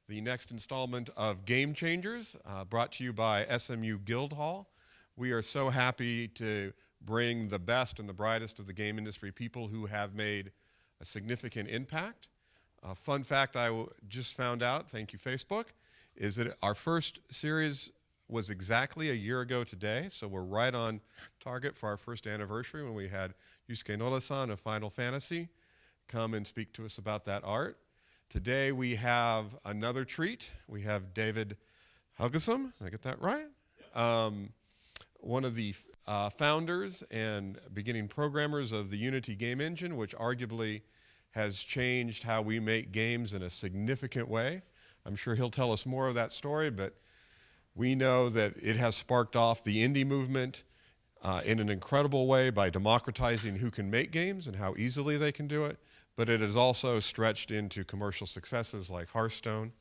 the next installment of Game Changers, brought to you by SMU Guildhall. We are so happy to bring the best and the brightest of the game industry, people who have made a significant impact. Fun fact just found out, thank you Facebook, is that our first series was exactly a year ago today, so we're right on target for our first anniversary when we had Yusuke Noda-san of Final Fantasy come and speak to us about that art. Today we have another treat. We have David Helgason, did I get that right? One of the founders and beginning programmers of the Unity game engine, which arguably has changed how we make games in a significant way. I'm sure he'll tell us more of that story, but we know that it has sparked off the indie movement in an incredible way by democratizing who can make games and how easily they can do it. But it has also stretched into commercial successes like Hearthstone.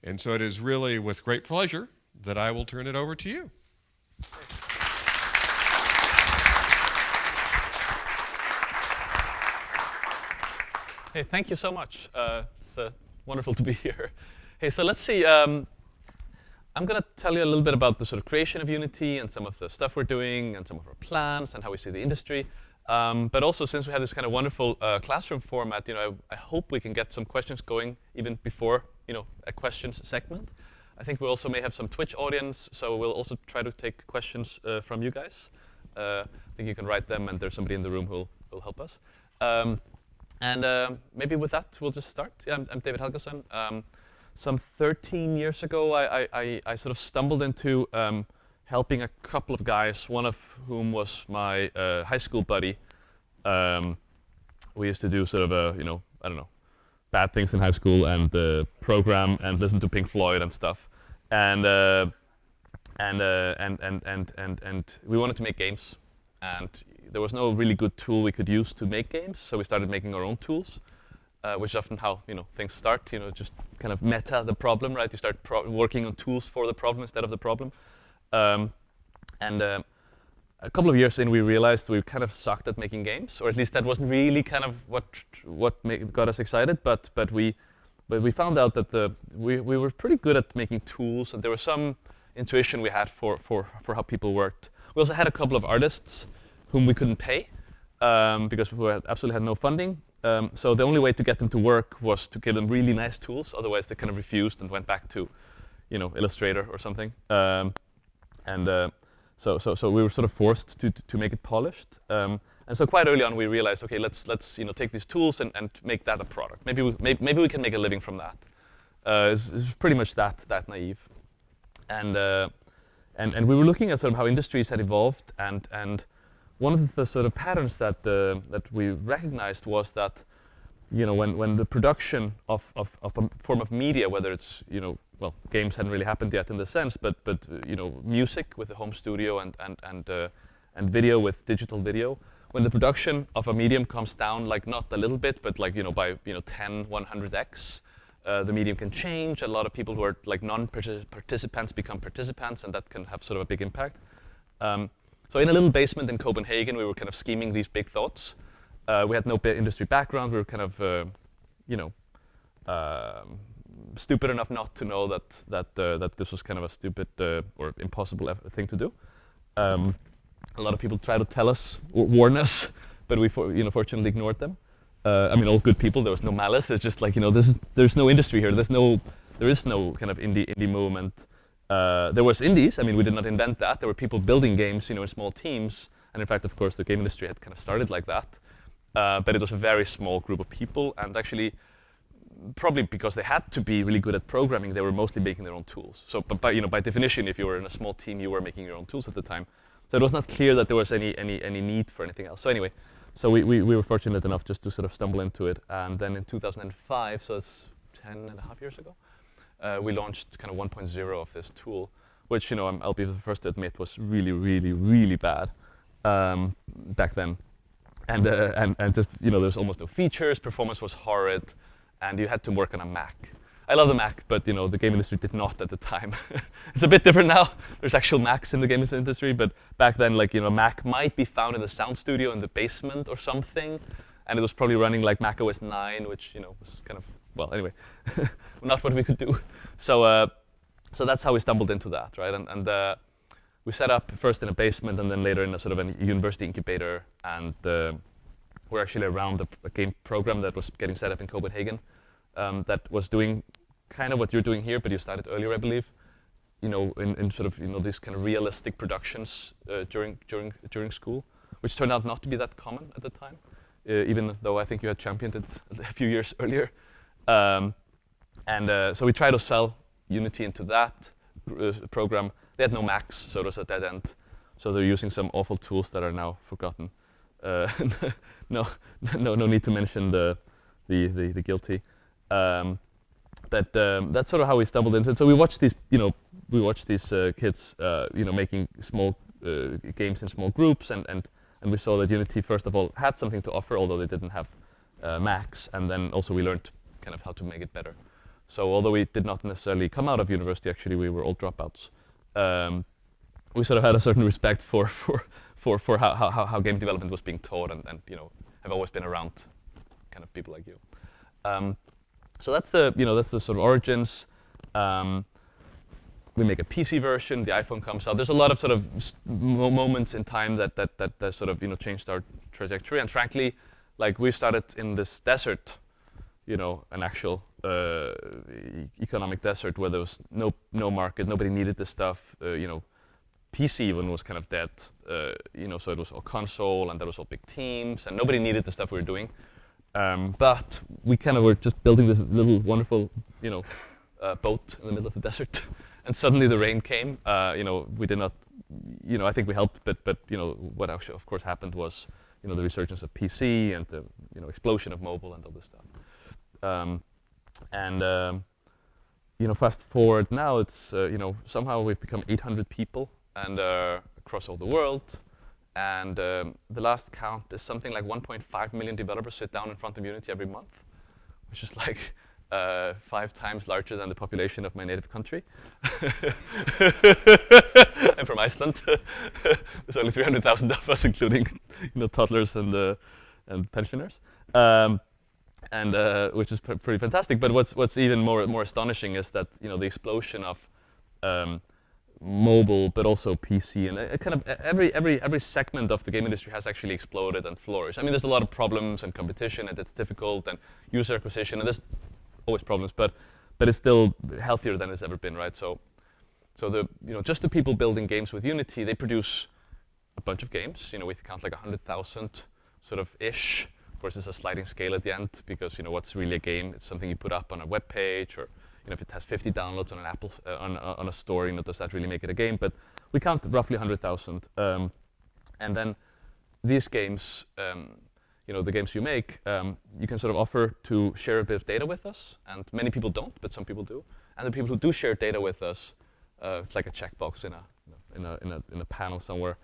And so it is really with great pleasure that I will turn it over to you. Hey, thank you so much. It's wonderful to be here. Hey, so let's see. I'm going to tell you a little bit about the sort of creation of Unity and some of the stuff we're doing and some of our plans and how we see the industry. But also, since we have this kind of wonderful classroom format, I hope we can get some questions going even before, a questions segment. I think we also may have some Twitch audience, so we'll also try to take questions from you guys. I think you can write them, and there's somebody in the room who will help us. Maybe with that, we'll just start. Yeah, I'm David Helgason. Some 13 years ago, I sort of stumbled into helping a couple of guys, one of whom was my high school buddy. We used to do sort of bad things in high school and program and listen to Pink Floyd and stuff. And we wanted to make games, and there was no really good tool we could use to make games, so we started making our own tools, which is often how things start. Just kind of meta the problem, right? You start working on tools for the problem instead of the problem. A couple of years in, we realized we kind of sucked at making games, or at least that wasn't really kind of what got us excited. But we found out that we were pretty good at making tools, and there was some intuition we had for how people worked. We also had a couple of artists whom we couldn't pay because we absolutely had no funding. So the only way to get them to work was to give them really nice tools. Otherwise, they kind of refused and went back to, Illustrator or something. So we were sort of forced to make it polished. And so quite early on, we realized, okay, let's take these tools and make that a product. Maybe we can make a living from that. It's pretty much that naive. And we were looking at sort of how industries had evolved, and one of the sort of patterns that we recognized was that, when the production of a form of media, whether it's games hadn't really happened yet in the sense, but music with a home studio and video with digital video, when the production of a medium comes down, like not a little bit, but like by 10, 100x, the medium can change. A lot of people who are like non-participants become participants, and that can have sort of a big impact. So in a little basement in Copenhagen, we were kind of scheming these big thoughts. We had no industry background. We were kind of, stupid enough not to know that this was kind of a stupid or impossible thing to do. A lot of people try to tell us, or warn us, but we fortunately ignored them. All good people. There was no malice. It's just like there's no industry here. There is no kind of indie movement. There was indies. We did not invent that. There were people building games, in small teams. And in fact, of course, the game industry had kind of started like that. But it was a very small group of people. And actually, probably because they had to be really good at programming, they were mostly making their own tools. So, but by definition, if you were in a small team, you were making your own tools at the time. So it was not clear that there was any need for anything else. So anyway, so we were fortunate enough just to sort of stumble into it. And then in 2005, so it's 10.5 years ago, we launched kind of 1.0 of this tool, which I'll be the first to admit was really, really, really bad back then, and just there's almost no features. Performance was horrid, and you had to work on a Mac. I love the Mac, but the game industry did not at the time. It's a bit different now. There's actual Macs in the game industry, but back then, Mac might be found in the sound studio in the basement or something, and it was probably running like Mac OS 9, which was kind of well, anyway, not what we could do. So that's how we stumbled into that, right? And we set up first in a basement and then later in a sort of a university incubator. And we're actually around a game program that was getting set up in Copenhagen that was doing kind of what you're doing here, but you started earlier, I believe. In sort of these kind of realistic productions during school, which turned out not to be that common at the time, even though I think you had championed it a few years earlier. So we tried to sell Unity into that program. They had no Macs, so it was a dead end. So they're using some awful tools that are now forgotten. No need to mention the guilty. But that's sort of how we stumbled into it. So we watched these, kids, making small games in small groups, and we saw that Unity, first of all, had something to offer, although they didn't have Macs, and then also we learned kind of how to make it better. So although we did not necessarily come out of university, actually we were all dropouts. We sort of had a certain respect for how game development was being taught, and have always been around kind of people like you. So that's the sort of origins. We make a PC version. The iPhone comes out. There's a lot of sort of moments in time that sort of changed our trajectory. And frankly, like we started in this desert, an actual economic desert where there was no market. Nobody needed this stuff. PC even was kind of dead. So it was all console, and there was all big teams, and nobody needed the stuff we were doing. But we kind of were just building this little wonderful, boat in the middle of the desert, and suddenly the rain came. We did not, I think we helped, but what actually, of course, happened was, the resurgence of PC and the, explosion of mobile and all this stuff. Fast forward now, it's somehow we've become 800 people and across all the world. And the last count is something like 1.5 million developers sit down in front of Unity every month, which is like 5 times larger than the population of my native country. I'm from Iceland. There's only 300,000 of us, including toddlers and pensioners, which is pretty fantastic. But what's even more astonishing is that the explosion of mobile, but also PC, and kind of every segment of the game industry has actually exploded and flourished. I mean, there's a lot of problems and competition, and it's difficult, and user acquisition, and there's always problems, but it's still healthier than it's ever been, right? So the just the people building games with Unity, they produce a bunch of games. We count like 100,000 sort of ish. Of course, it's a sliding scale at the end because what's really a game? It's something you put up on a web page, or if it has 50 downloads on an Apple on a store, does that really make it a game? But we count roughly 100,000, and then these games, the games you make, you can sort of offer to share a bit of data with us, and many people don't, but some people do. And the people who do share data with us, it's like a checkbox in a panel somewhere.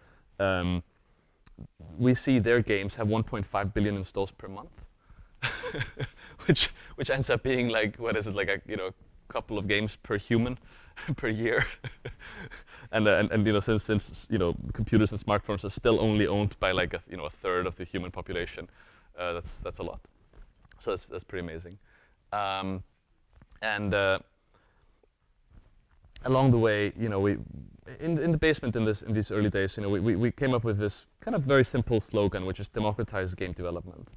We see their games have 1.5 billion installs per month, which ends up being like, what is it, like a couple of games per human per year. and since computers and smartphones are still only owned by like a third of the human population, that's a lot. So that's pretty amazing. Along the way, we in the basement in these early days, we came up with this kind of very simple slogan, which is democratize game development,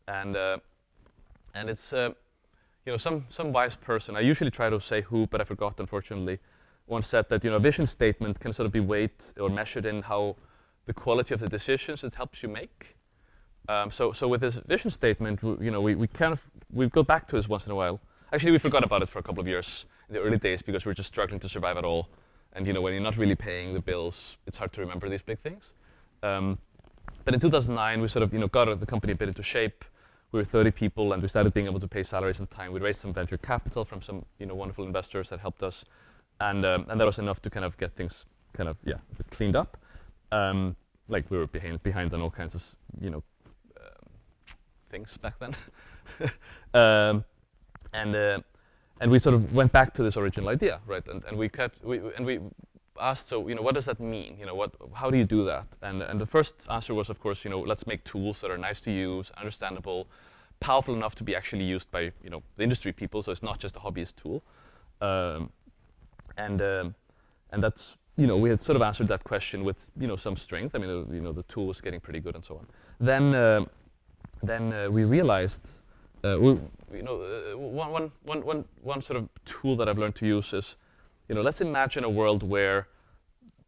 and it's some wise person, I usually try to say who, but I forgot, unfortunately, once said that a vision statement can sort of be weighed or measured in how the quality of the decisions it helps you make. So with this vision statement, we go back to this once in a while. Actually, we forgot about it for a couple of years in the early days because we were just struggling to survive at all. And when you're not really paying the bills, it's hard to remember these big things. But in 2009, we sort of got the company a bit into shape. We were 30 people, and we started being able to pay salaries on time. We raised some venture capital from some wonderful investors that helped us, and that was enough to kind of get things kind of cleaned up. Like we were behind on all kinds of things back then, and we sort of went back to this original idea, right? And we asked, so what does that mean? How do you do that? And the first answer was, of course, let's make tools that are nice to use, understandable, powerful enough to be actually used by the industry people. So it's not just a hobbyist tool, and that's we had sort of answered that question with some strength. I mean the tool was getting pretty good and so on. Then we realized one sort of tool that I've learned to use is let's imagine a world where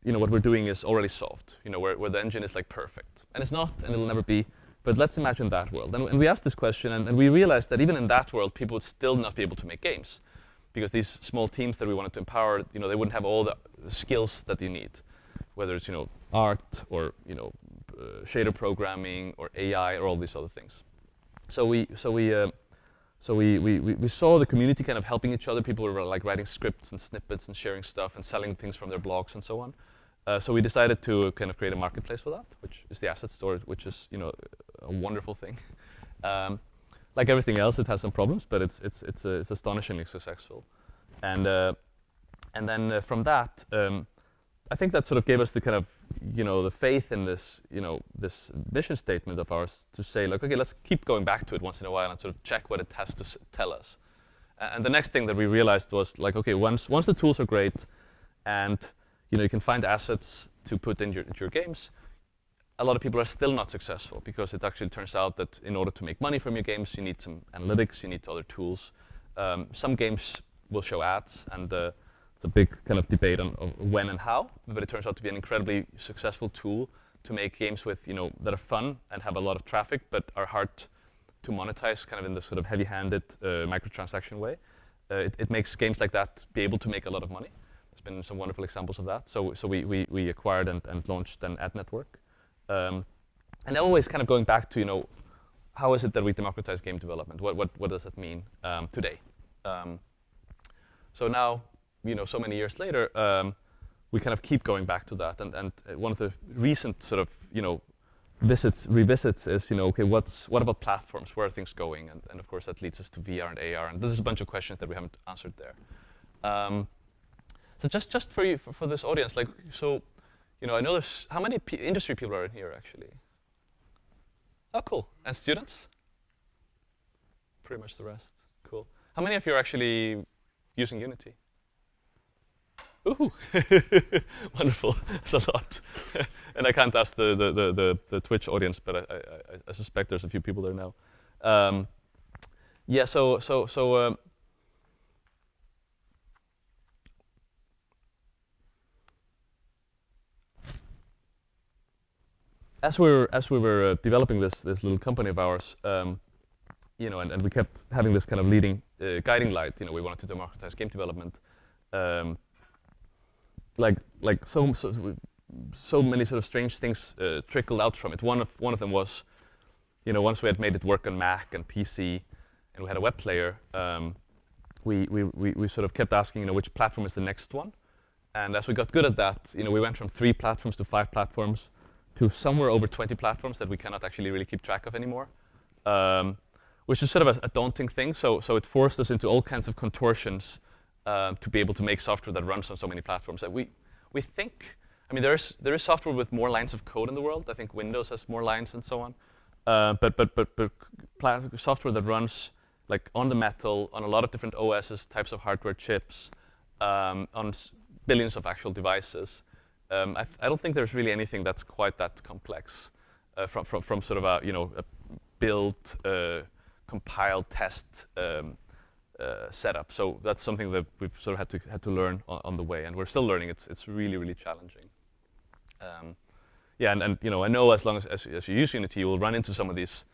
what we're doing is already solved, where the engine is like perfect. And it's not, and it'll never be, but let's imagine that world. And we asked this question, and we realized that even in that world, people would still not be able to make games. Because these small teams that we wanted to empower, they wouldn't have all the skills that you need, whether it's art or shader programming or AI or all these other things. So we saw the community kind of helping each other. People were like writing scripts and snippets and sharing stuff and selling things from their blogs and so on. So we decided to kind of create a marketplace for that, which is the asset store, which is a wonderful thing. Like everything else, it has some problems, but it's astonishingly successful. And then from that, I think that sort of gave us the kind of the faith in this this mission statement of ours to say like, okay, let's keep going back to it once in a while and sort of check what it has to tell us. And the next thing that we realized was like, okay, once the tools are great, and you can find assets to put into your games, a lot of people are still not successful because it actually turns out that in order to make money from your games, you need some analytics, you need other tools. Some games will show ads, and it's a big kind of debate on when and how, but it turns out to be an incredibly successful tool to make games with that are fun and have a lot of traffic, but are hard to monetize kind of in the sort of heavy-handed microtransaction way. It makes games like that be able to make a lot of money. There's been some wonderful examples of that. So we acquired and launched an ad network. And always kind of going back to, how is it that we democratize game development? What does that mean today? So now, so many years later, we kind of keep going back to that. And one of the recent sort of, revisits is, okay, what about platforms? Where are things going? And of course, that leads us to VR and AR. And there's a bunch of questions that we haven't answered there. So just for you, for this audience, like, so, I know there's, how many industry people are in here, actually? Oh, cool. And students? Pretty much the rest. Cool. How many of you are actually using Unity? Ooh, wonderful. That's a lot. And I can't ask the Twitch audience, but I suspect there's a few people there now. Yeah, so as we were developing this little company of ours, and we kept having this kind of leading guiding light. We wanted to democratize game development. Like so many sort of strange things trickled out from it. One of them was, once we had made it work on Mac and PC, and we had a web player, we sort of kept asking, which platform is the next one? And as we got good at that, we went from 3 platforms to 5 platforms to somewhere over 20 platforms that we cannot actually really keep track of anymore, which is sort of a daunting thing. So it forced us into all kinds of contortions to be able to make software that runs on so many platforms. That we think, I mean, there is software with more lines of code in the world. I think Windows has more lines and so on. But software that runs like on the metal, on a lot of different OSs, types of hardware chips, on billions of actual devices. I don't think there's really anything that's quite that complex from sort of a build, compile, test setup. So that's something that we've sort of had to learn on the way, and we're still learning. It's really, really challenging. Yeah, and I know as long as you use Unity, you will run into some of these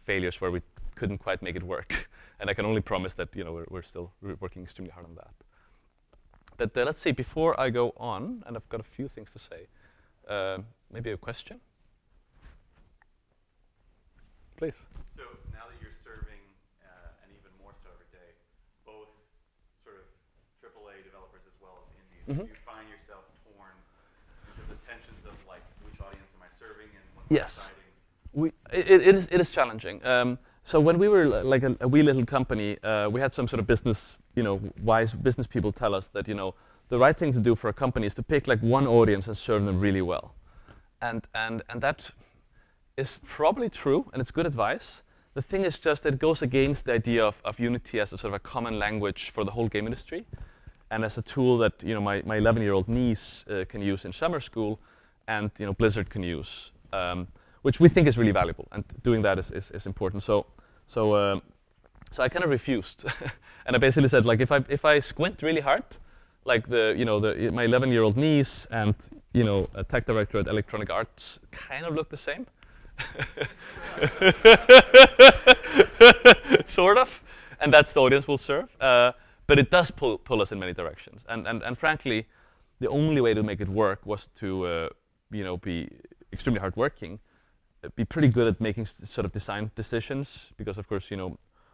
failures where we couldn't quite make it work. And I can only promise that we're still working extremely hard on that. But let's see, before I go on, and I've got a few things to say, maybe a question? Please. So now that you're serving, and even more so every day, both sort of AAA developers as well as indies, do you find yourself torn into the tensions of like, which audience am I serving and when Yes. deciding? It is challenging. So when we were like a wee little company, we had some sort of business, wise business people tell us that the right thing to do for a company is to pick like one audience and serve them really well, and that is probably true, and it's good advice. the thing is just that it goes against the idea of Unity as a sort of a common language for the whole game industry, and as a tool that my 11-year-old niece can use in summer school, and Blizzard can use, which we think is really valuable, and doing that is important. So I kind of refused, and I basically said, like, if I squint really hard, like my 11-year-old niece and a tech director at Electronic Arts kind of look the same. Sort of, and that's the audience we'll serve. But it does pull us in many directions, and frankly, the only way to make it work was to be extremely hardworking, be pretty good at making sort of design decisions, because of course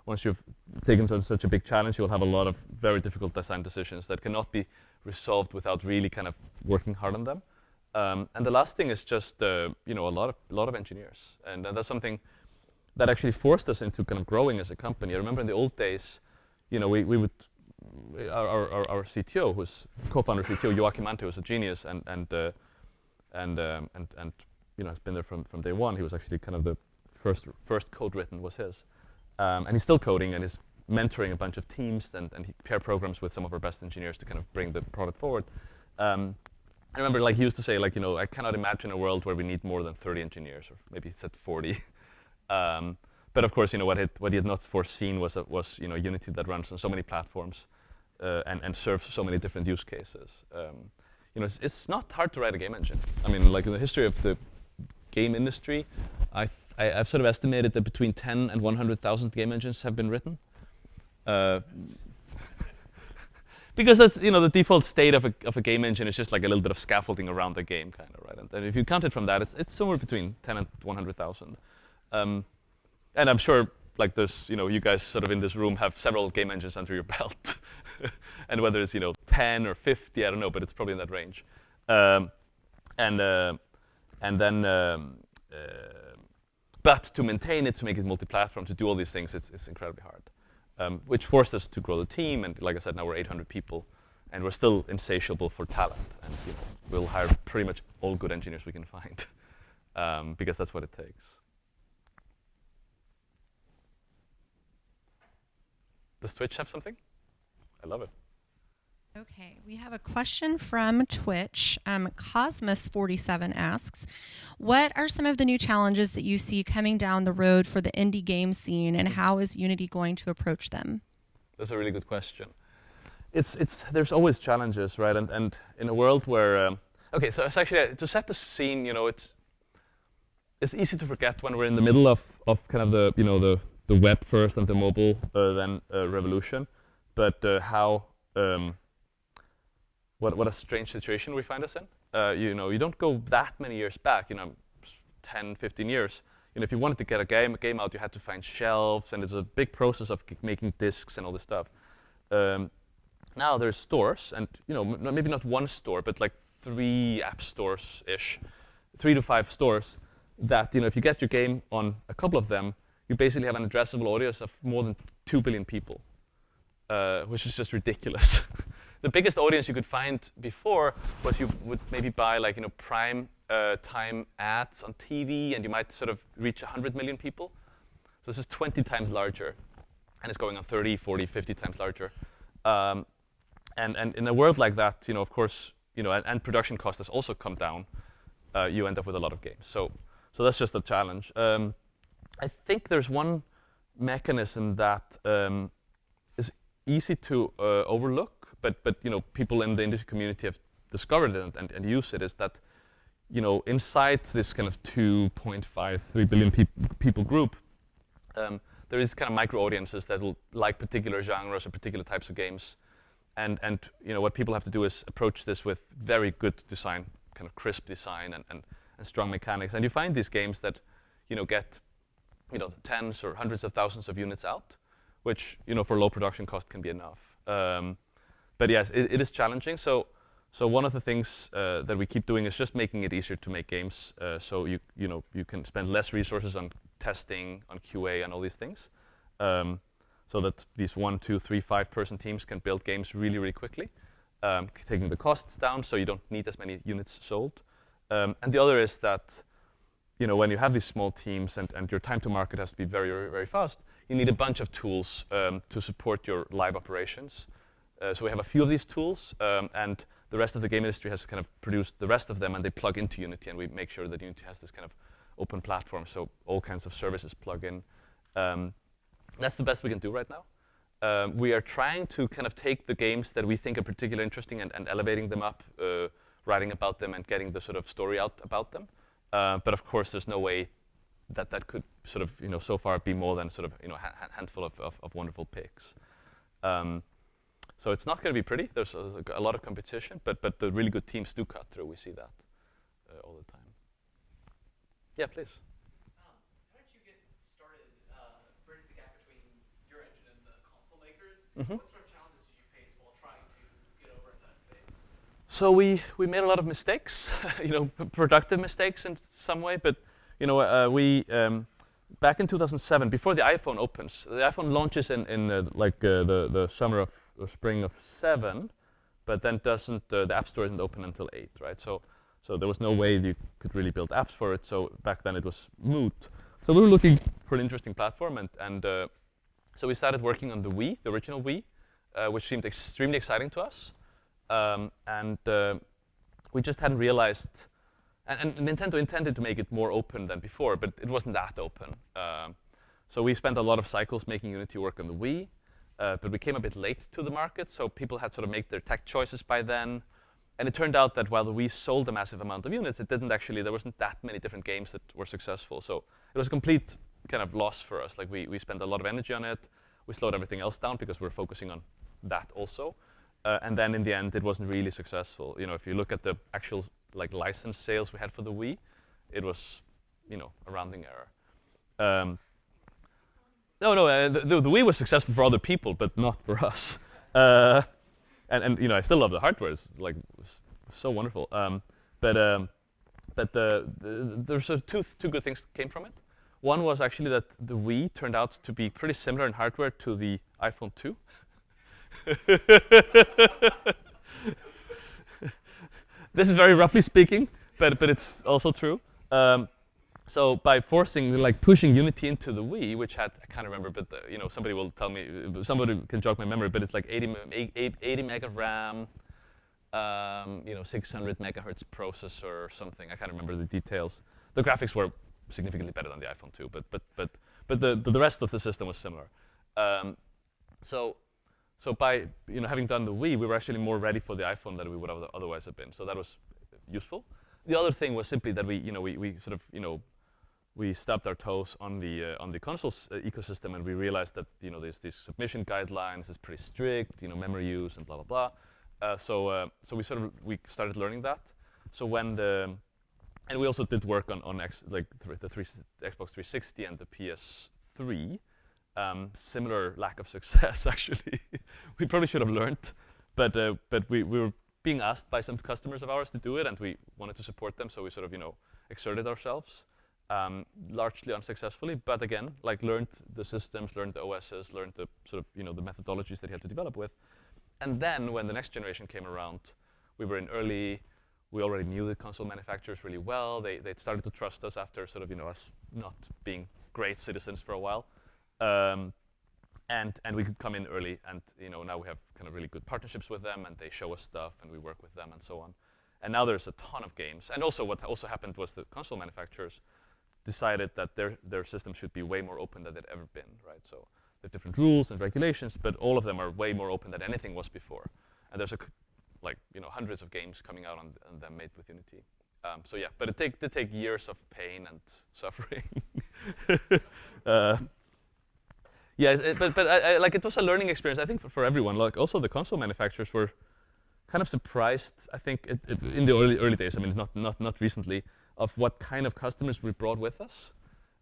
once you've taken such a big challenge, you'll have a lot of very difficult design decisions that cannot be resolved without really kind of working hard on them. And the last thing is just a lot of engineers, and that's something that actually forced us into kind of growing as a company. I remember in the old days, we would our CTO, who's co-founder CTO Joachim Ante, was a genius, and has been there from day one. He was actually kind of the first code written was his, and he's still coding and is mentoring a bunch of teams, and he pair programs with some of our best engineers to kind of bring the product forward. I remember, like, he used to say, like, I cannot imagine a world where we need more than 30 engineers, or maybe he said 40. But of course, what he had not foreseen was Unity that runs on so many platforms and serves so many different use cases. It's not hard to write a game engine. I mean, like, in the history of the game industry, I've sort of estimated that between 10 and 100,000 game engines have been written. Because that's the default state of a game engine is just like a little bit of scaffolding around the game, kind of, right? And if you count it from that, it's somewhere between 10 and 100,000. And I'm sure, like, there's you guys sort of in this room have several game engines under your belt, and whether it's 10 or 50, I don't know, but it's probably in that range. But to maintain it, to make it multi-platform, to do all these things, it's incredibly hard. Which forced us to grow the team, and like I said, now we're 800 people, and we're still insatiable for talent, and we'll hire pretty much all good engineers we can find, because that's what it takes. Does Twitch have something? I love it. Okay, we have a question from Twitch. Cosmos47 asks, what are some of the new challenges that you see coming down the road for the indie game scene, and how is Unity going to approach them? That's a really good question. There's always challenges, right? And in a world where okay, so it's actually to set the scene. It's easy to forget when we're in the middle of kind of the web first and the mobile then revolution, but how what a strange situation we find us in. You don't go that many years back, 10, 15 years. If you wanted to get a game out, you had to find shelves, and it's a big process of making discs and all this stuff. Now there's stores, and maybe not one store, but like 3 app stores-ish, 3 to 5 stores that if you get your game on a couple of them, you basically have an addressable audience of more than 2 billion people, which is just ridiculous. The biggest audience you could find before was you would maybe buy prime time ads on TV, and you might sort of reach 100 million people. So this is 20 times larger, and it's going on 30, 40, 50 times larger. And in a world like that, of course, and production cost has also come down, you end up with a lot of games. So that's just a challenge. I think there's one mechanism that is easy to overlook, but people in the industry community have discovered it and use it, is that inside this kind of 2.5, 3 billion people group, there is kind of micro audiences that will like particular genres or particular types of games, and what people have to do is approach this with very good design, kind of crisp design and strong mechanics, and you find these games that get tens or hundreds of thousands of units out, which for low production cost can be enough. But yes, it is challenging. So one of the things that we keep doing is just making it easier to make games. So you can spend less resources on testing, on QA, and all these things, so that these 1, 2, 3, 5-person teams can build games really, really quickly, taking the costs down, so you don't need as many units sold. And the other is that when you have these small teams and your time to market has to be very, very, very fast, you need a bunch of tools to support your live operations. So we have a few of these tools, and the rest of the game industry has kind of produced the rest of them, and they plug into Unity, and we make sure that Unity has this kind of open platform, so all kinds of services plug in. That's the best we can do right now. We are trying to kind of take the games that we think are particularly interesting and elevating them up, writing about them and getting the sort of story out about them. But of course, there's no way that could sort of, so far be more than sort of, a handful of wonderful picks. So it's not going to be pretty. There's a lot of competition, but the really good teams do cut through. We see that all the time. Yeah, please. How did you get started bridging the gap between your engine and the console makers? Mm-hmm. What sort of challenges did you face while trying to get over in that space? So we made a lot of mistakes, productive mistakes in some way. But we back in 2007, before the iPhone opens, the iPhone launches in the summer of or spring of 7, but then the App Store isn't open until 8, right? So there was no way you could really build apps for it. So back then it was moot. So we were looking for an interesting platform, and so we started working on the Wii, the original Wii, which seemed extremely exciting to us. And we just hadn't realized, and Nintendo intended to make it more open than before, but it wasn't that open. So we spent a lot of cycles making Unity work on the Wii, but we came a bit late to the market, so people had sort of made their tech choices by then. And it turned out that while the Wii sold a massive amount of units, there wasn't that many different games that were successful. So it was a complete kind of loss for us. Like we spent a lot of energy on it. We slowed everything else down because we were focusing on that also. And then in the end, it wasn't really successful. If you look at the actual license sales we had for the Wii, it was, a rounding error. The Wii was successful for other people, but not for us. And I still love the hardware. It's so wonderful. But there's sort of two good things came from it. One was actually that the Wii turned out to be pretty similar in hardware to the iPhone 2. This is very roughly speaking, but it's also true. So by pushing Unity into the Wii, which had, I can't remember, but somebody will tell me, somebody can jog my memory, but it's like 80 meg of RAM, 600 megahertz processor or something. I can't remember the details. The graphics were significantly better than the iPhone 2, but the rest of the system was similar. So by having done the Wii, we were actually more ready for the iPhone than we would have otherwise have been. So that was useful. The other thing was simply that we stubbed our toes on the consoles ecosystem, and we realized that there's these submission guidelines is pretty strict, memory use and blah blah blah. So we started learning that. So and we also did work on the Xbox 360 and the PS3. Similar lack of success, actually. We probably should have learned, but we were being asked by some customers of ours to do it, and we wanted to support them, so we sort of exerted ourselves, largely unsuccessfully. But again, learned the systems, learned the OSs, learned the sort of the methodologies that you had to develop with, and then when the next generation came around, we were in early. We already knew the console manufacturers really well. They'd started to trust us after sort of us not being great citizens for a while. And we could come in early, and now we have kind of really good partnerships with them, and they show us stuff, and we work with them, and so on. And now there's a ton of games. And also, what also happened was the console manufacturers decided that their system should be way more open than they'd ever been, right? So there are different rules and regulations, but all of them are way more open than anything was before. And there's hundreds of games coming out on them made with Unity. So yeah, but it did take years of pain and suffering. Yeah, but it was a learning experience, I think, for everyone. Also the console manufacturers were kind of surprised, I think, in the early days. I mean, not recently, of what kind of customers we brought with us.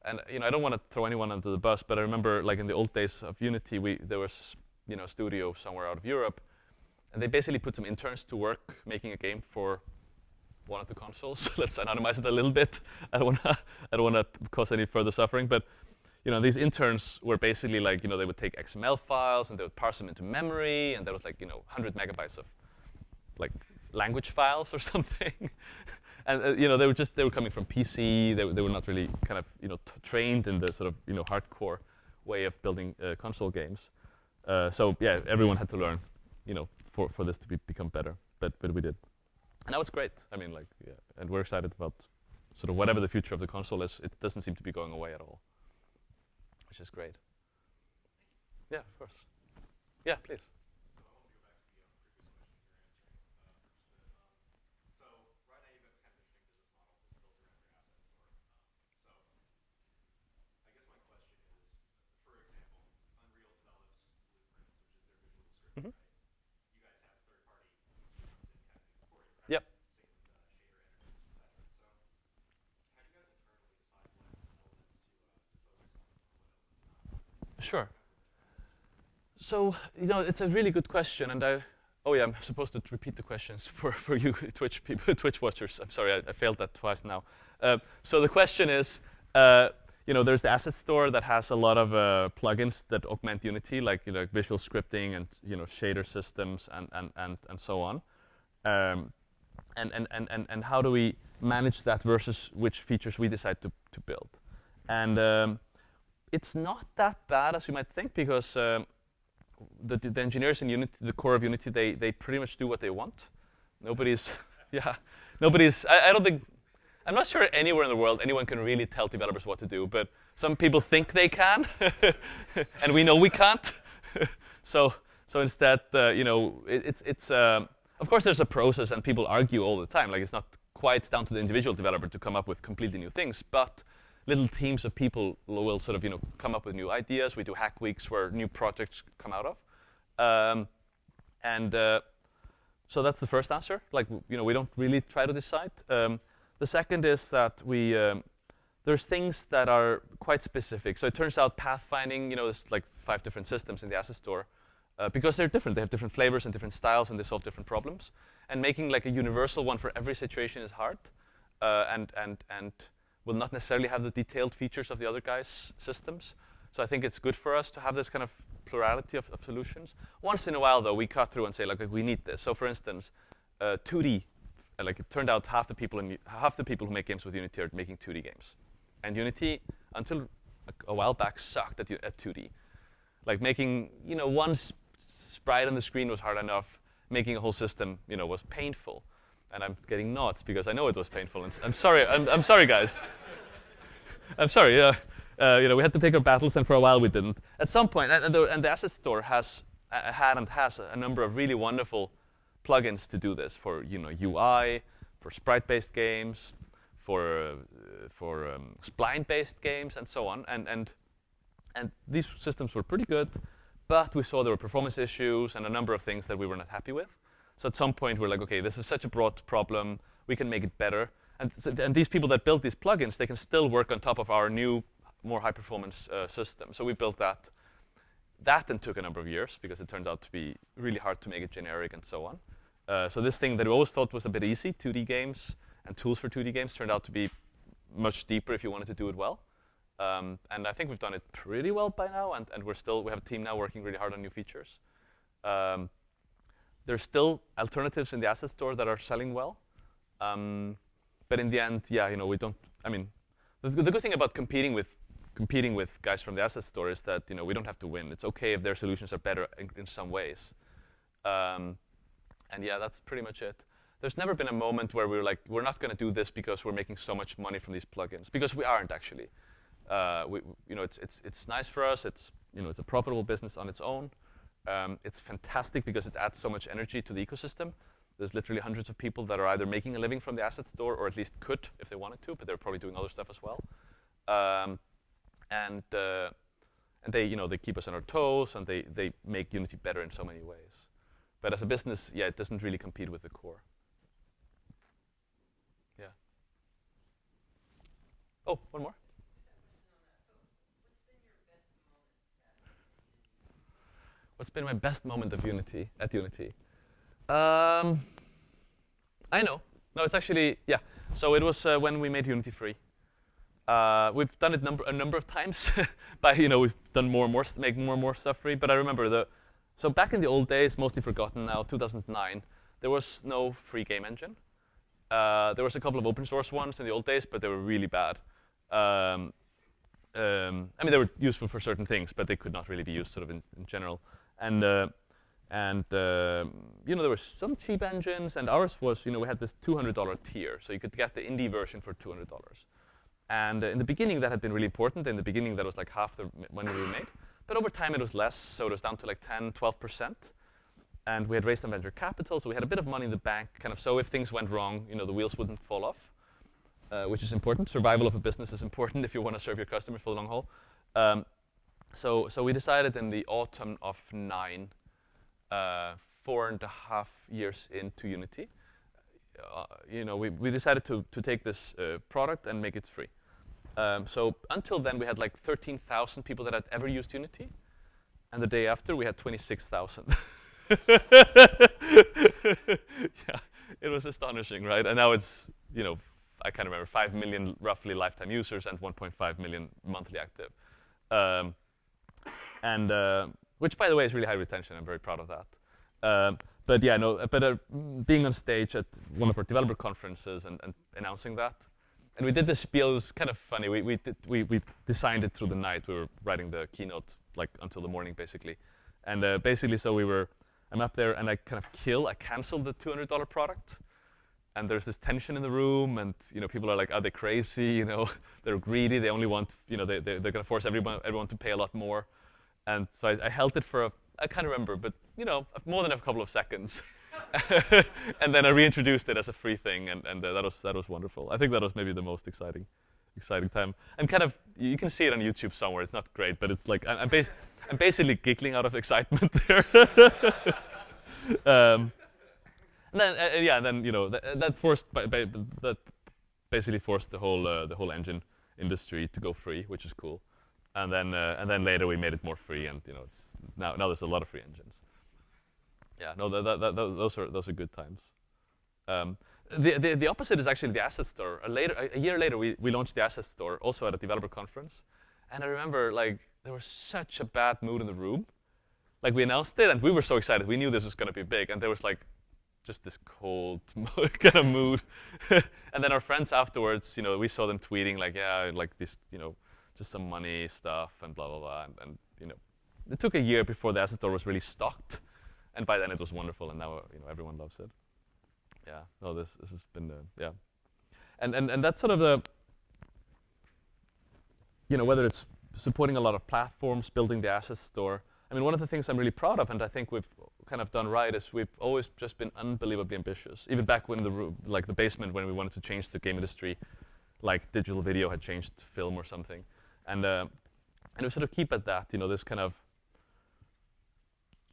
And I don't want to throw anyone under the bus, but I remember, in the old days of Unity, there was a studio somewhere out of Europe, and they basically put some interns to work making a game for one of the consoles. Let's anonymize it a little bit. I don't want to cause any further suffering, but. These interns were basically they would take XML files and they would parse them into memory, and there was 100 megabytes of language files or something. and they were coming from PC. They were not really kind of trained in the sort of hardcore way of building console games. So yeah, everyone had to learn, for this to become better. But we did, and that was great. I mean, like, yeah, and we're excited about sort of whatever the future of the console is. It doesn't seem to be going away at all, which is great. Yeah, of course. Yeah, please. Mhm. Yep. Sure. So, it's a really good question, and oh yeah, I'm supposed to repeat the questions for you Twitch people, Twitch watchers. I'm sorry, I failed that twice now. So the question is, there's the asset store that has a lot of plugins that augment Unity, like visual scripting and shader systems and so on. And how do we manage that versus which features we decide to build? And it's not that bad as you might think, because the engineers in Unity, the core of Unity, they pretty much do what they want. Nobody's, I don't think, I'm not sure anywhere in the world anyone can really tell developers what to do, but some people think they can, and we know we can't. so instead, it's of course there's a process, and people argue all the time. Like, it's not quite down to the individual developer to come up with completely new things, but little teams of people will sort of come up with new ideas. We do hack weeks where new projects come out of, so that's the first answer. Like, we don't really try to decide. The second is that there's things that are quite specific. So it turns out pathfinding, there's like 5 different systems in the asset store, because they're different. They have different flavors and different styles, and they solve different problems. And making like a universal one for every situation is hard, and will not necessarily have the detailed features of the other guys' systems. So I think it's good for us to have this kind of plurality of solutions. Once in a while, though, we cut through and say, like, we need this. So for instance, 2D, like, it turned out half the people who make games with Unity are making 2D games. And Unity, until a while back, sucked at 2D. Like, making one sprite on the screen was hard enough. Making a whole system was painful. And I'm getting nods because I know it was painful. And I'm sorry. I'm sorry, guys. I'm sorry. We had to pick our battles, and for a while we didn't. At some point, and the asset store has a number of really wonderful plugins to do this for UI, for sprite-based games, for spline-based games, and so on. And these systems were pretty good, but we saw there were performance issues and a number of things that we were not happy with. So at some point, we're like, OK, this is such a broad problem. We can make it better. And these people that built these plugins, they can still work on top of our new, more high-performance system. So we built that. That then took a number of years, because it turned out to be really hard to make it generic and so on. So this thing that we always thought was a bit easy, 2D games and tools for 2D games, turned out to be much deeper if you wanted to do it well. And I think we've done it pretty well by now, and we have a team now working really hard on new features. There's still alternatives in the asset store that are selling well. But in the end, we don't. I mean, the good thing about competing with guys from the asset store is that we don't have to win. It's OK if their solutions are better in some ways. And yeah, that's pretty much it. There's never been a moment where we were like, we're not going to do this because we're making so much money from these plugins, because we aren't actually. It's nice for us. It's a profitable business on its own. It's fantastic because it adds so much energy to the ecosystem. There's literally hundreds of people that are either making a living from the asset store, or at least could if they wanted to, but they're probably doing other stuff as well. And they keep us on our toes, and they make Unity better in so many ways. But as a business, it doesn't really compete with the core. Yeah. Oh, one more. What's been my best moment of Unity at Unity? I know. No, it's actually, yeah. So it was when we made Unity free. We've done it a number of times. We've done more and more, make more and more stuff free. But I remember so back in the old days, mostly forgotten now, 2009, there was no free game engine. There was a couple of open source ones in the old days, but they were really bad. Um, I mean, they were useful for certain things, but they could not really be used sort of in general. And there were some cheap engines, and ours was, we had this $200 tier, so you could get the indie version for $200. And in the beginning, that had been really important. In the beginning, that was like half the money we made. But over time, it was less, so it was down to like 10, 12%. And we had raised some venture capital, so we had a bit of money in the bank, kind of, so if things went wrong, the wheels wouldn't fall off, which is important. Survival of a business is important if you want to serve your customers for the long haul. So we decided in the autumn of 9, 4.5 years into Unity, we decided to take this product and make it free. So until then, we had like 13,000 people that had ever used Unity, and the day after, we had 26,000. Yeah, it was astonishing, right? And now it's, I can't remember, 5 million roughly lifetime users and 1.5 million monthly active. Which, by the way, is really high retention. I'm very proud of that. Being on stage at one of our developer conferences and announcing that, and we did this spiel. It was kind of funny. We designed it through the night. We were writing the keynote like until the morning, basically. And basically, so I'm up there, and I canceled the $200 product. And there's this tension in the room, and people are like, are they crazy? They're greedy. They only want, they're going to force everyone to pay a lot more. And so I held it for I can't remember, but more than a couple of seconds. And then I reintroduced it as a free thing, and that was wonderful. I think that was maybe the most exciting time. I'm you can see it on YouTube somewhere. It's not great, but it's like I'm basically giggling out of excitement there. That forced that basically forced the whole engine industry to go free, which is cool. And then later we made it more free, and it's now there's a lot of free engines. Yeah, no, those are good times. The opposite is actually the asset store. A year later, we launched the asset store, also at a developer conference, and I remember like there was such a bad mood in the room. Like we announced it, and we were so excited. We knew this was going to be big, and there was like just this cold kind of mood. And then our friends afterwards, we saw them tweeting like, yeah, like this, just some money stuff and blah blah blah, and it took a year before the asset store was really stocked, and by then it was wonderful, and now everyone loves it. Yeah, no, this has been yeah, and that's sort of the whether it's supporting a lot of platforms, building the asset store. I mean, one of the things I'm really proud of, and I think we've kind of done right, is we've always just been unbelievably ambitious. Even back when the basement, when we wanted to change the game industry, like digital video had changed film or something, and we sort of keep at that. This kind of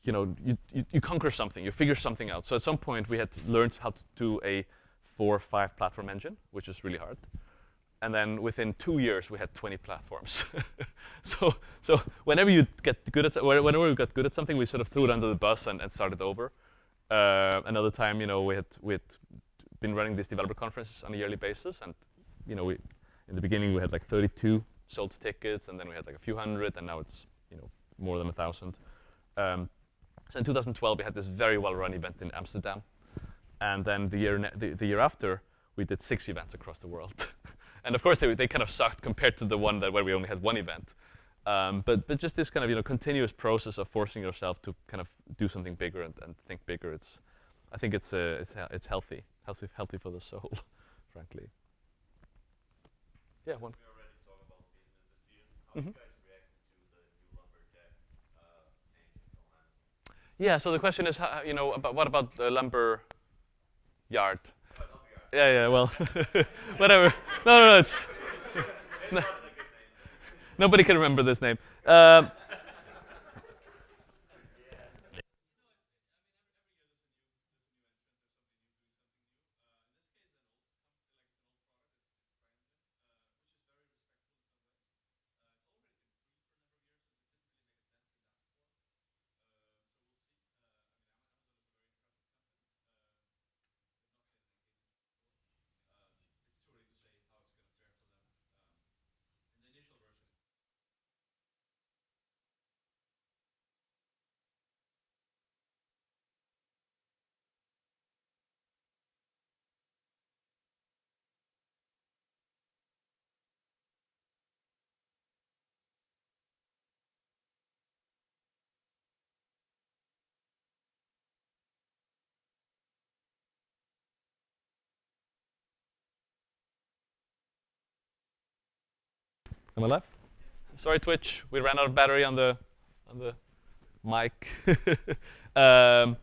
you conquer something, you figure something out. So at some point we had learned how to do a 4 or 5 platform engine, which is really hard. And then within 2 years we had 20 platforms. so whenever we got good at something, we sort of threw it under the bus and started over. Another time, we had been running these developer conferences on a yearly basis, and in the beginning we had like 32 sold tickets, and then we had like a few hundred, and now it's more than 1,000. So in 2012 we had this very well-run event in Amsterdam, and then the year after we did 6 events across the world. And of course they kind of sucked compared to the one where we only had 1 event. But just this kind of continuous process of forcing yourself to kind of do something bigger and think bigger. I think it's healthy for the soul, frankly. Yeah, one. We already talked about business this year. How you guys reacting to the new lumberjack engine from Amazon? Yeah. So the question is, what about the lumber yard? Lumberyard. Yeah. Well, whatever. No. It's nobody can remember this name. Am I live? Sorry, Twitch. We ran out of battery on the mic. Yeah,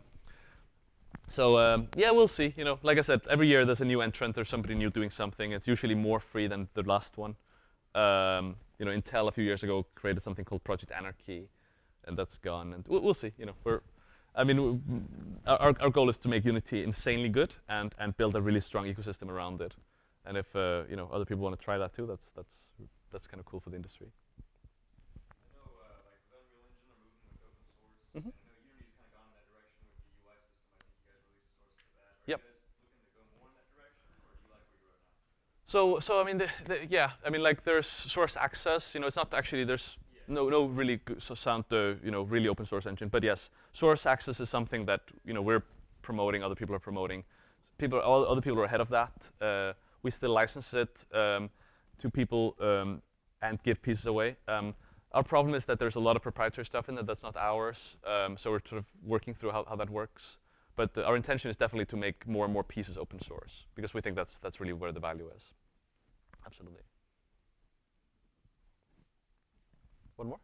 we'll see. You know, like I said, every year there's a new entrant. There's somebody new doing something. It's usually more free than the last one. You know, Intel a few years ago created something called Project Anarchy, and that's gone. And we'll see. You know, our goal is to make Unity insanely good and build a really strong ecosystem around it. And if you know, other people want to try that too, that's kind of cool for the industry. I know, like with Unreal Engine, are moving with open source. Mhm. And I know Unity's kind of gone in that direction with the UI system. I think you guys released a source for that. Are Yep. you guys looking to go more in that direction, or do you like where you're at now? So I mean, yeah, I mean, like there's source access. You know, it's not actually there's no really sound you know, really open source engine. But yes, source access is something that, you know, we're promoting. Other people are promoting. Other people are ahead of that. We still license it to people and give pieces away. Our problem is that there's a lot of proprietary stuff in it that's not ours. So we're sort of working through how that works. But our intention is definitely to make more and more pieces open source, because we think that's really where the value is. Absolutely. One more?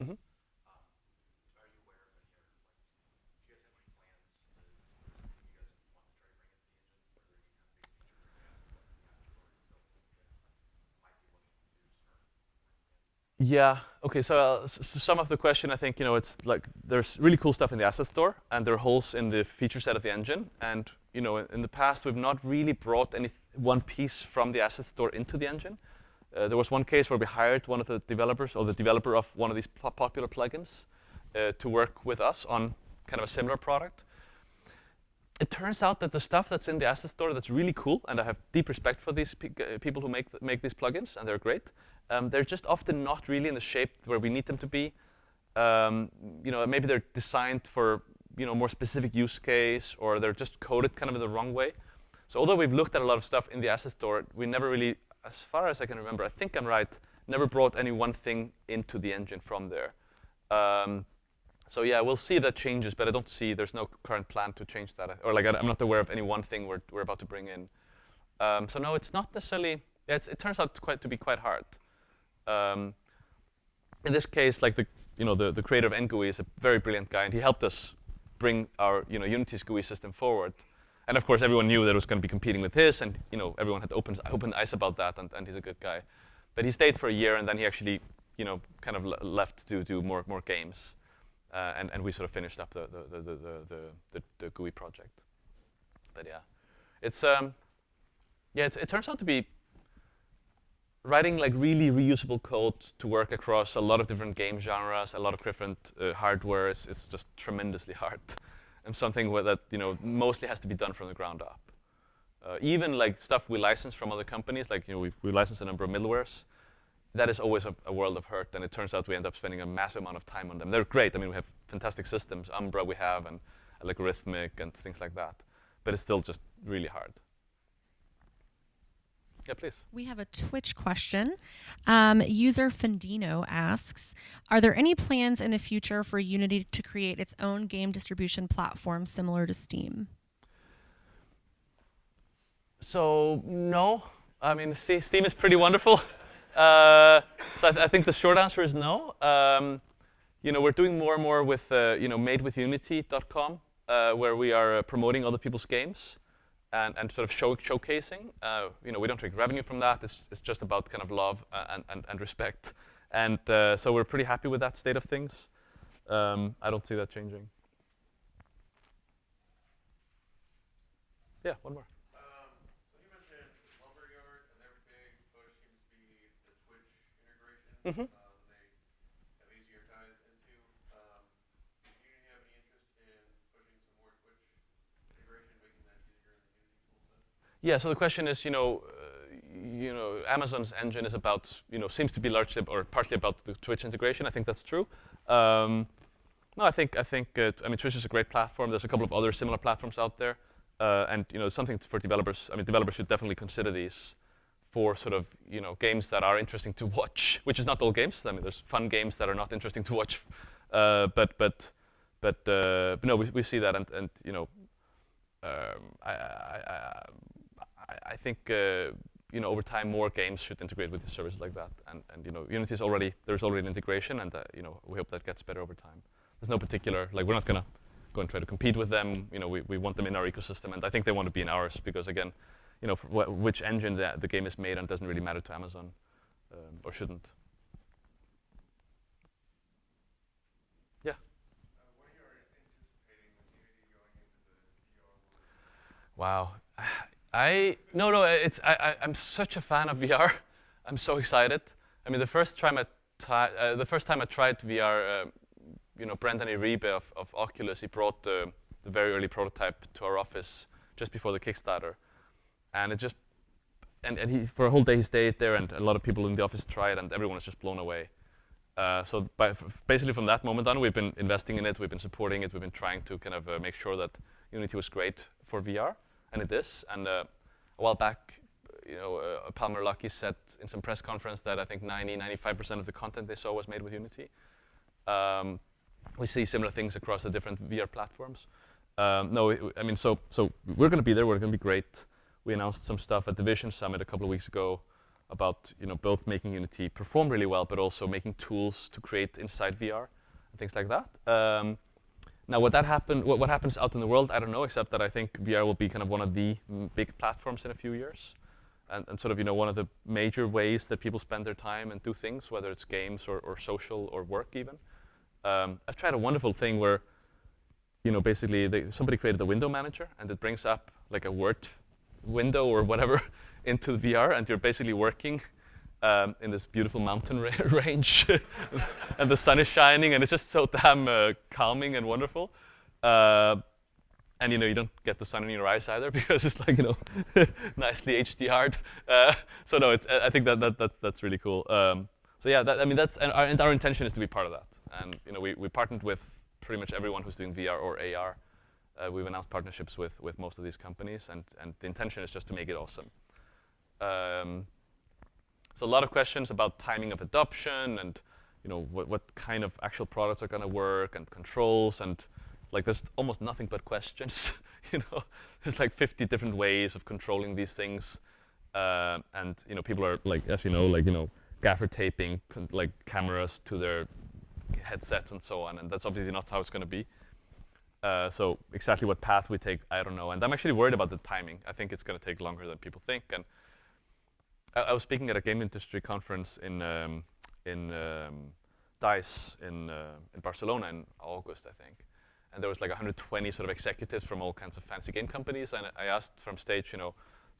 Mhm. Yeah. Okay. So to sum up the question, I think, you know, it's like there's really cool stuff in the asset store, and there are holes in the feature set of the engine. And you know, in the past, we've not really brought any one piece from the asset store into the engine. There was one case where we hired one of the developers, or the developer of one of these popular plugins, to work with us on kind of a similar product. It turns out that the stuff that's in the asset store that's really cool, and I have deep respect for these people who make these plugins, and they're great. They're just often not really in the shape where we need them to be. You know, maybe they're designed for, you know, more specific use case, or they're just coded kind of in the wrong way. So although we've looked at a lot of stuff in the asset store, we never really, as far as I can remember, I think I'm right, never brought any one thing into the engine from there. So yeah, we'll see if that changes, but I don't see, there's no current plan to change that. Or like, I'm not aware of any one thing we're about to bring in. So no, it's not necessarily, it turns out to be quite hard. In this case, like the creator of NGUI is a very brilliant guy, and he helped us bring our, you know, Unity's GUI system forward. And of course, everyone knew that it was going to be competing with his, and you know, everyone had open eyes about that, and he's a good guy. But he stayed for a year, and then he actually, you know, kind of left to do more games, and we sort of finished up the GUI project. But yeah, it turns out to be writing like really reusable code to work across a lot of different game genres, a lot of different hardware is just tremendously hard, and something that, you know, mostly has to be done from the ground up. Even like stuff we license from other companies, like, you know, we license a number of middlewares. That is always a world of hurt, and it turns out we end up spending a massive amount of time on them. They're great. I mean, we have fantastic systems, Umbra we have, and Algorithmic and things like that. But it's still just really hard. Yeah, please. We have a Twitch question. User Fendino asks, are there any plans in the future for Unity to create its own game distribution platform similar to Steam? So no. I mean, Steam is pretty wonderful. So I think the short answer is no. You know, we're doing more and more with you know, madewithunity.com, where we are promoting other people's games and sort of showcasing. You know, we don't take revenue from that. It's just about kind of love and respect. And so we're pretty happy with that state of things. I don't see that changing. Yeah, one more. So you mentioned Lumberyard, and their big push seems to be the Twitch integration. Mm-hmm. They have easier ties into. Does Unity have any interest in pushing some more Twitch integration, making that easier in the Unity toolset? Yeah. So the question is, you know, Amazon's engine is about, you know, seems to be largely or partly about the Twitch integration. I think that's true. No, I think I mean Twitch is a great platform. There's a couple of other similar platforms out there, and something for developers. I mean, developers should definitely consider these for sort of games that are interesting to watch, which is not all games. I mean, there's fun games that are not interesting to watch, but no, we see that, and I think over time more games should integrate with the services like that, and Unity is there's already an integration, and we hope that gets better over time. There's no particular we're not gonna go and try to compete with them. We want them in our ecosystem, and I think they want to be in ours because again, for which engine the game is made on doesn't really matter to Amazon, or shouldn't. Yeah. What are you anticipating with Unity going into the VR world? Wow. I'm such a fan of VR. I'm so excited. I mean, the first time I tried VR, Brendan Iribe of Oculus, he brought the very early prototype to our office just before the Kickstarter, and it just and he for a whole day he stayed there, and a lot of people in the office tried, and everyone was just blown away. So basically from that moment on, we've been investing in it, we've been supporting it, we've been trying to kind of make sure that Unity was great for VR, and it is. And a while back, Palmer Luckey said in some press conference that I think 95% of the content they saw was made with Unity. We see similar things across the different VR platforms. So we're going to be there. We're going to be great. We announced some stuff at the Vision Summit a couple of weeks ago about both making Unity perform really well, but also making tools to create inside VR and things like that. Now, what happens out in the world, I don't know, except that I think VR will be kind of one of the big platforms in a few years, and sort of one of the major ways that people spend their time and do things, whether it's games or social or work even. I've tried a wonderful thing where, basically somebody created a window manager, and it brings up like a Word window or whatever into VR, and you're basically working in this beautiful mountain range, and the sun is shining, and it's just so damn calming and wonderful. And you don't get the sun in your eyes either because it's like nicely HDR'd. So no, I think that's really cool. So yeah, that's and our intention is to be part of that. And we partnered with pretty much everyone who's doing VR or AR. We've announced partnerships with most of these companies, and the intention is just to make it awesome. So a lot of questions about timing of adoption and what kind of actual products are going to work and controls, and there's almost nothing but questions. There's like 50 different ways of controlling these things, and people are gaffer taping cameras to their headsets and so on, and that's obviously not how it's going to be. So exactly what path we take, I don't know, and I'm actually worried about the timing. I think it's going to take longer than people think. And I was speaking at a game industry conference in DICE in Barcelona in August, I think, and there was like 120 sort of executives from all kinds of fancy game companies, and I asked from stage, so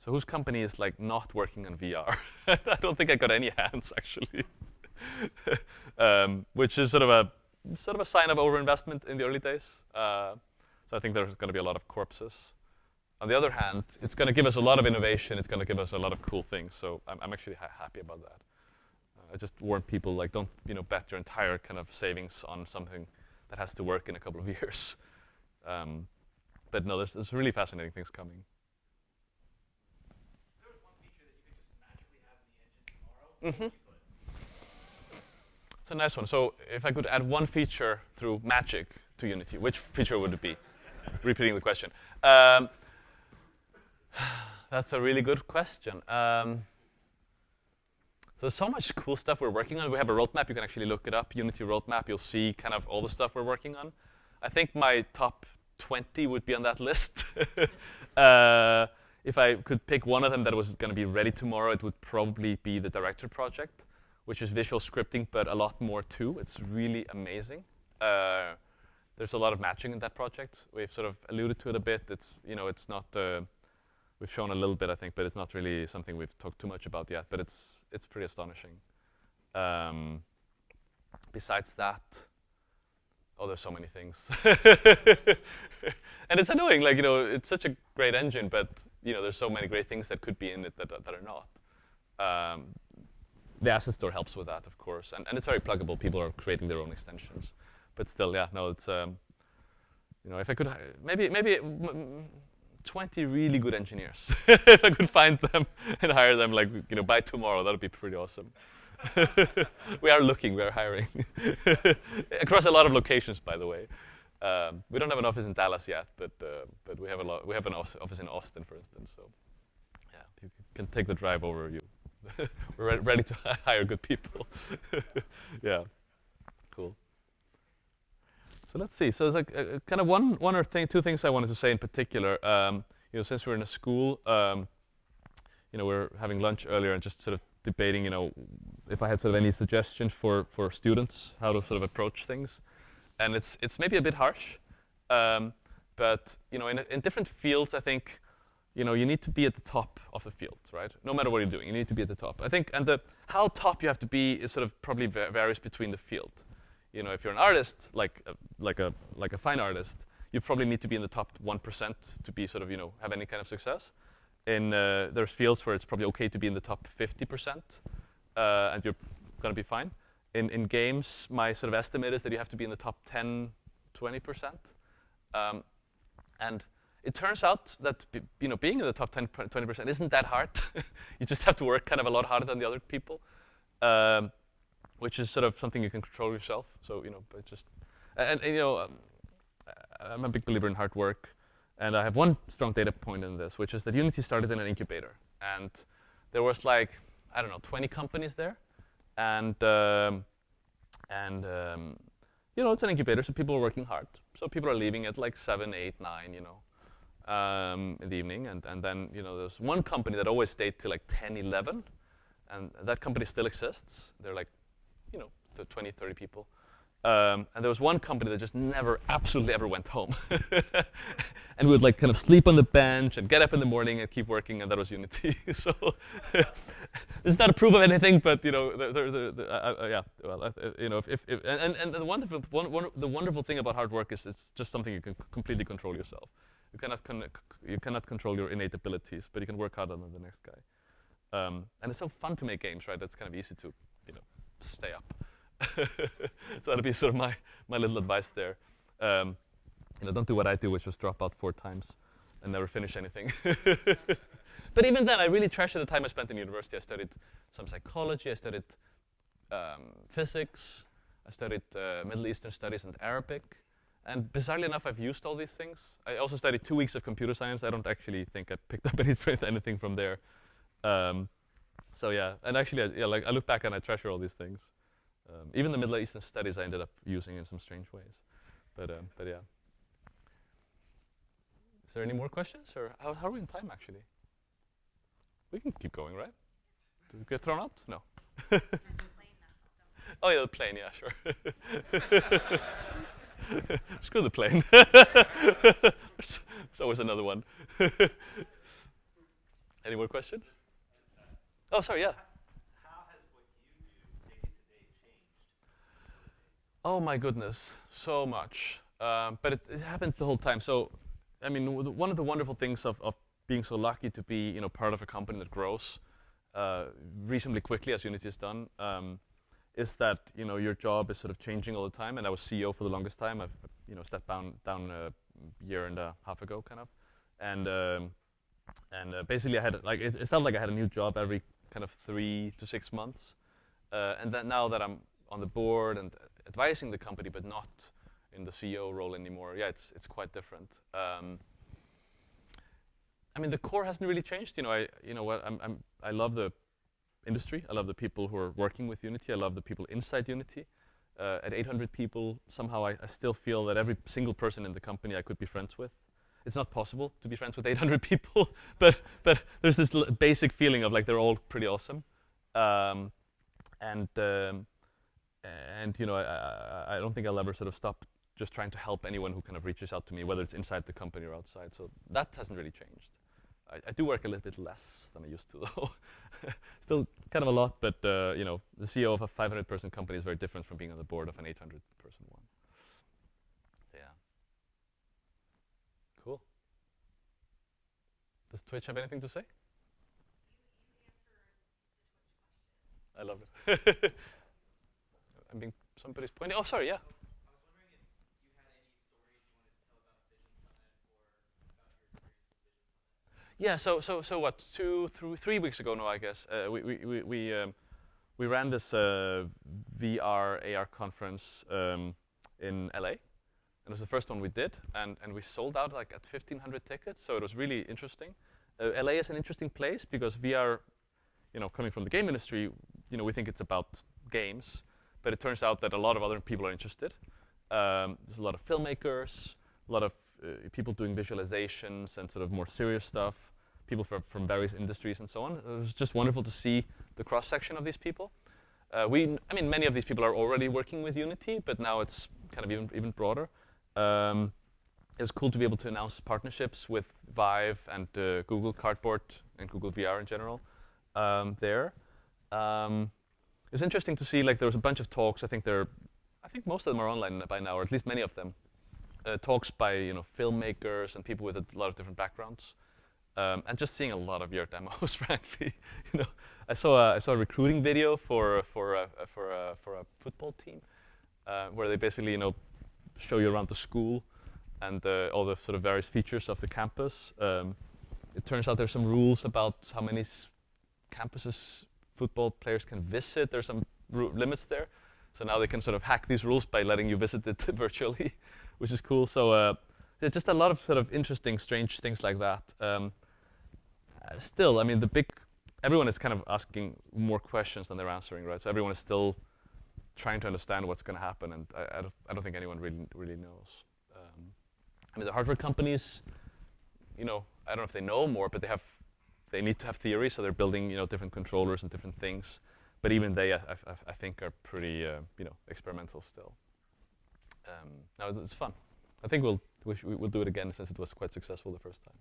whose company is not working on VR? I don't think I got any hands actually, which is sort of a sign of overinvestment in the early days. So I think there's going to be a lot of corpses. On the other hand, it's going to give us a lot of innovation. It's going to give us a lot of cool things. So I'm actually happy about that. I just warn people, don't bet your entire kind of savings on something that has to work in a couple of years. But no, there's really fascinating things coming. If there was one feature that you could just magically have in the engine tomorrow, what would you put? It's a nice one. So if I could add one feature through magic to Unity, which feature would it be? Repeating the question. That's a really good question. So much cool stuff we're working on. We have a roadmap. You can actually look it up, Unity roadmap. You'll see kind of all the stuff we're working on. I think my top 20 would be on that list. If I could pick one of them that was going to be ready tomorrow, it would probably be the Director project, which is visual scripting, but a lot more too. It's really amazing. There's a lot of matching in that project. We've sort of alluded to it a bit. It's it's not. We've shown a little bit, I think, but it's not really something we've talked too much about yet. But it's pretty astonishing. Besides that, there's so many things, and it's annoying. It's such a great engine, but there's so many great things that could be in it that are not. The asset store helps with that, of course, and it's very pluggable. People are creating their own extensions. but still, yeah, no, it's if I could maybe 20 really good engineers, if I could find them and hire them like by tomorrow, that would be pretty awesome. We are looking, we are hiring across a lot of locations, by the way. We don't have an office in Dallas yet, but we have we have an office in Austin, for instance. So yeah, you can take the drive over. We're ready to hire good people. Yeah, cool. So let's see. So it's like kind of two things I wanted to say in particular. Since we're in a school, we're having lunch earlier and just sort of debating, if I had sort of any suggestions for students how to sort of approach things. And it's maybe a bit harsh, but in different fields, I think you need to be at the top of the field, right? No matter what you're doing, you need to be at the top. I think, and how top you have to be is sort of probably varies between the field. If you're an artist, like a fine artist, you probably need to be in the top 1% to be sort of have any kind of success. There's fields where it's probably okay to be in the top 50%, and you're gonna be fine. In games, my sort of estimate is that you have to be in the top 10, 20%. And it turns out that being in the top 10, 20% isn't that hard. You just have to work kind of a lot harder than the other people, which is sort of something you can control yourself. So but just I'm a big believer in hard work, and I have one strong data point in this, which is that Unity started in an incubator, and there was 20 companies there. And it's an incubator, so people are working hard. So people are leaving at like 7, 8, 9, in the evening. And then, there's one company that always stayed till like 10, 11. And that company still exists. They're like, 20, 30 people. And there was one company that just absolutely ever went home. And we would like kind of sleep on the bench and get up in the morning and keep working, and that was Unity. So this is not a proof of anything, but yeah. Well, and the wonderful thing about hard work is it's just something you can completely control yourself. You cannot control your innate abilities, but you can work harder than the next guy. And it's so fun to make games, right? It's kind of easy to stay up. So that'd be sort of my little advice there. Don't do what I do, which was drop out 4 times and never finish anything. But even then, I really treasure the time I spent in university. I studied some psychology. I studied physics. I studied Middle Eastern studies and Arabic. And bizarrely enough, I've used all these things. I also studied 2 weeks of computer science. I don't actually think I picked up anything from there. So yeah, and actually, I look back and I treasure all these things. Even the Middle Eastern studies I ended up using in some strange ways. But yeah. Is there any more questions? Or how are we in time, actually? We can keep going, right? Did we get thrown out? No. Oh, yeah, the plane, yeah, sure. Screw the plane. There's always another one. Any more questions? Oh, sorry, yeah. Oh my goodness, so much. But it happened the whole time. So, I mean, one of the wonderful things of being so lucky to be, part of a company that grows reasonably quickly, as Unity has done, is that your job is sort of changing all the time. And I was CEO for the longest time. I've stepped down a year and a half ago, kind of, and basically I had it felt like I had a new job every kind of 3 to 6 months, and then now that I'm on the board and advising the company, but not in the CEO role anymore. Yeah, it's quite different. I mean, the core hasn't really changed. I love the industry. I love the people who are working with Unity. I love the people inside Unity. At 800 people, somehow I still feel that every single person in the company I could be friends with. It's not possible to be friends with 800 people, but there's this basic feeling of like they're all pretty awesome. And I don't think I'll ever sort of stop just trying to help anyone who kind of reaches out to me, whether it's inside the company or outside. So that hasn't really changed. I do work a little bit less than I used to, though. Still kind of a lot, but the CEO of a 500-person company is very different from being on the board of an 800-person one. So yeah. Cool. Does Twitch have anything to say? I love it. I'm being somebody's pointing. Oh, sorry, yeah. I was wondering Yeah. So what? 3 weeks ago now, I guess. We ran this VR AR conference in LA. And it was the first one we did, and we sold out like at 1,500 tickets, so it was really interesting. LA is an interesting place because VR, coming from the game industry, we think it's about games, but it turns out that a lot of other people are interested. There's a lot of filmmakers, a lot of people doing visualizations and sort of more serious stuff, people from various industries and so on. It was just wonderful to see the cross-section of these people. Many of these people are already working with Unity, but now it's kind of even broader. It was cool to be able to announce partnerships with Vive and Google Cardboard and Google VR in general there. It's interesting to see, like, there was a bunch of talks. I think most of them are online by now, or at least many of them. Talks by filmmakers and people with a lot of different backgrounds, and just seeing a lot of VR demos. Frankly, I saw a recruiting video for a football team where they basically show you around the school and all the sort of various features of the campus. It turns out there's some rules about how many campuses football players can visit. There's some limits there. So now they can sort of hack these rules by letting you visit it virtually, which is cool. So just a lot of sort of interesting, strange things like that. Still, everyone is kind of asking more questions than they're answering, right? So everyone is still trying to understand what's going to happen, and I don't think anyone really knows. The hardware companies, I don't know if they know more, but they need to have theory, so they're building different controllers and different things. But even they, I think, are pretty experimental still. Now it's fun. I think we'll do it again since it was quite successful the first time.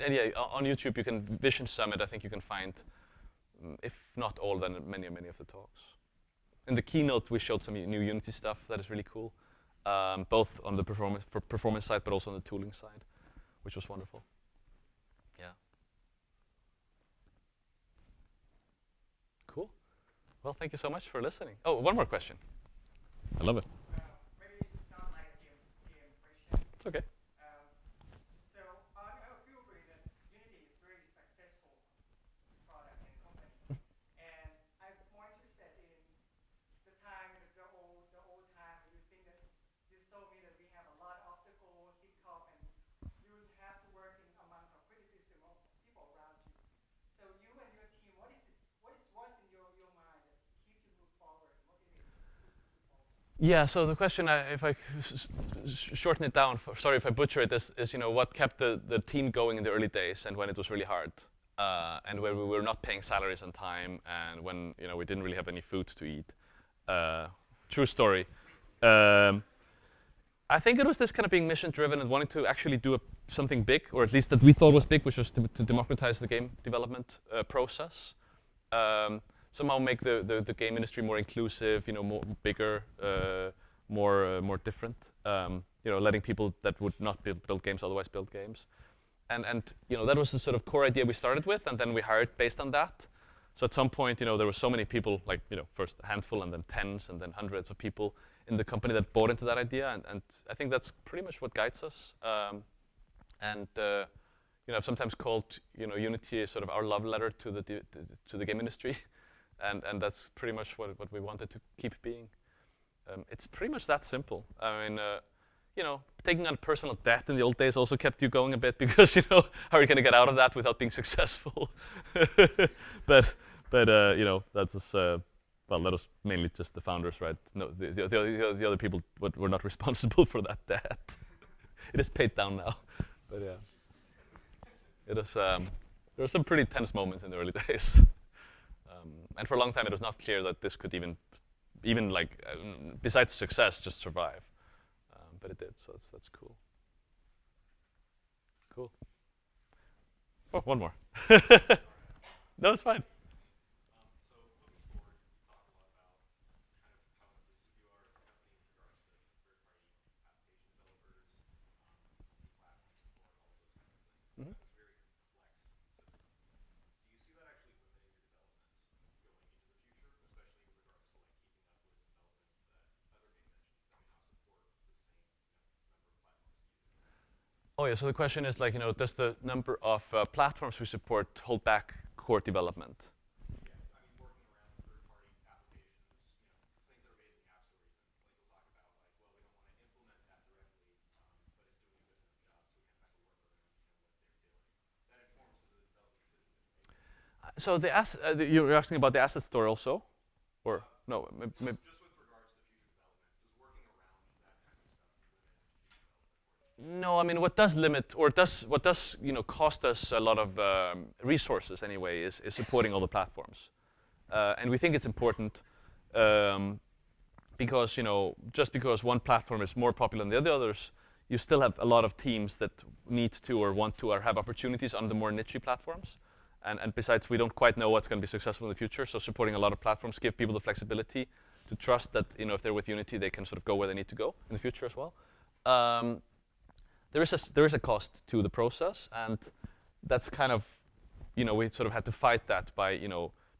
And yeah, on YouTube you can Vision Summit. I think you can find, if not all, then many of the talks. In the keynote we showed some new Unity stuff that is really cool, both on the performance side, but also on the tooling side, which was wonderful. Yeah. Cool. Well, thank you so much for listening. Oh, one more question. I love it. Maybe this is not like a game question. It's okay. So I feel agree that Unity is very successful product and company. And I'm more interested in the time, the old time. You think that you told me that we have a lot of obstacle, hiccup, and you have to work in amongst a criticism of people around you. So you and your team, what's in your mind that keep you move forward, motivate you to move forward? Yeah, so the question, if I shorten it down, sorry if I butcher it, is what kept the team going in the early days and when it was really hard, and where we were not paying salaries on time, and when we didn't really have any food to eat. True story. I think it was this kind of being mission-driven and wanting to actually do something big, or at least that we thought was big, which was to democratize the game development process. Somehow make the game industry more inclusive, more bigger, more different. Letting people that would not build games otherwise build games, and that was the sort of core idea we started with, and then we hired based on that. So at some point, there were so many people, like first a handful, and then tens, and then hundreds of people in the company that bought into that idea, and I think that's pretty much what guides us. I've sometimes called Unity sort of our love letter to the game industry. And that's pretty much what we wanted to keep being. It's pretty much that simple. Taking on personal debt in the old days also kept you going a bit because how are you going to get out of that without being successful? but that's just, that was mainly just the founders, right? No, the other people were not responsible for that debt. It is paid down now, but yeah, it is. There were some pretty tense moments in the early days. And for a long time, it was not clear that this could even like, besides success, just survive. But it did, so that's cool. Cool. Oh, one more. No, it's fine. Oh yeah, so the question is like, does the number of platforms we support hold back core development? So you're asking about the asset store also, or no? No, I mean what does limit, or what does cost us a lot of resources anyway, is supporting all the platforms, and we think it's important because just because one platform is more popular than the others, you still have a lot of teams that need to or want to or have opportunities on the more niche platforms. And besides, we don't quite know what's going to be successful in the future. So supporting a lot of platforms give people the flexibility to trust that if they're with Unity, they can sort of go where they need to go in the future as well. There is a cost to the process, and that's kind of we sort of had to fight that by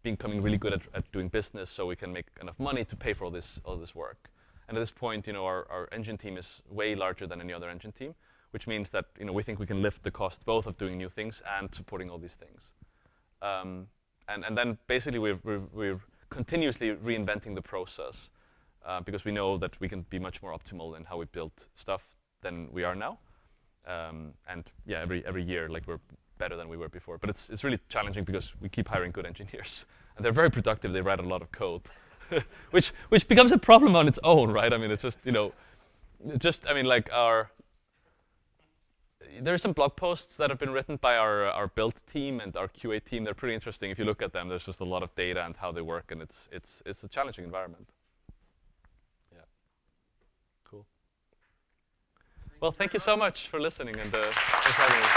becoming really good at doing business, so we can make enough money to pay for all this work. And at this point, our engine team is way larger than any other engine team, which means that we think we can lift the cost both of doing new things and supporting all these things. And then basically we're continuously reinventing the process because we know that we can be much more optimal in how we build stuff than we are now. And yeah, every year like we're better than we were before. But it's really challenging because we keep hiring good engineers, and they're very productive. They write a lot of code, which becomes a problem on its own, right? I mean, it's just there are some blog posts that have been written by our build team and our QA team. They're pretty interesting. If you look at them, there's just a lot of data and how they work, and it's a challenging environment. Yeah. Cool. Well, thank you so much for listening and for having me.